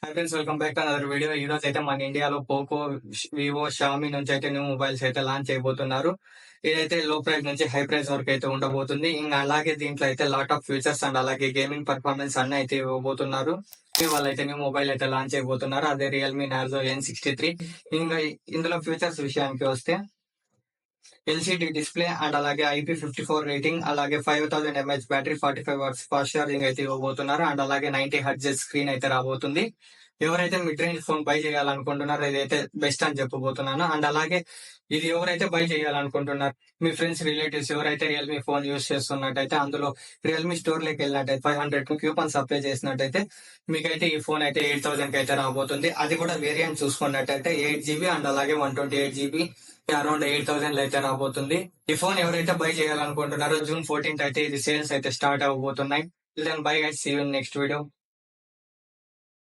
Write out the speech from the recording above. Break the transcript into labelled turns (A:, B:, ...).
A: Hi friends, welcome back to another video. ఈ రోజు అయితే మన ఇండియాలో పోకో, వివో, షామీ నుంచి అయితే న్యూ మొబైల్స్ అయితే లాంచ్ చేయబోతున్నారు. ఇదైతే లో ప్రైస్ నుంచి హై ప్రైస్ వరకు అయితే ఉండబోతుంది. ఇంకా అలాగే దీంట్లో అయితే లాట్ ఆఫ్ ఫీచర్స్ అండ్ అలాగే గేమింగ్ పర్ఫార్మెన్స్ అన్ని అయితే ఇవ్వబోతున్నారు. వాళ్ళైతే న్యూ మొబైల్ అయితే లాంచ్ చేయబోతున్నారు. అదే రియల్మీ నార్జో N63. ఇంకా ఇందులో ఫీచర్స్ విషయానికి వస్తే ఎల్సిడి డిస్ప్లే అండ్ అలాగే IP54 రేటింగ్, అలాగే 5000 mAh battery, 45 watts fast charging అయితే ఇవ్వబోతున్నారు. అండ్ అలాగే 90 హెర్ట్జ్ స్క్రీన్ అయితే రాబోతుంది. ఎవరైతే మిడ్ రేంజ్ ఫోన్ బై చేయాలనుకుంటున్నారో ఇదైతే బెస్ట్ అని చెప్పబోతున్నాను. అండ్ అలాగే ఇది ఎవరైతే బై చేయాలనుకుంటున్నారు, మీ ఫ్రెండ్స్, రిలేటివ్స్ ఎవరైతే రియల్మీ ఫోన్ యూస్ చేస్తున్నట్టయితే అందులో రియల్మీ స్టోర్ లోకి వెళ్ళినట్టయితే 500 కూపన్స్ అప్లై చేసినట్టయితే మీకైతే ఈ ఫోన్ అయితే 8000 కి అయితే రాబోతుంది. అది కూడా వేరియంట్ చూసుకున్నట్టయితే 8GB అండ్ అలాగే 128GB అరౌండ్ 8000 అయితే రాబోతుంది. ఈ ఫోన్ ఎవరైతే బై చేయాలనుకుంటున్నారో June 14th అయితే ఇది సేల్స్ అయితే స్టార్ట్ అవ్వబోతున్నాయి. Then bye guys, see you in next video.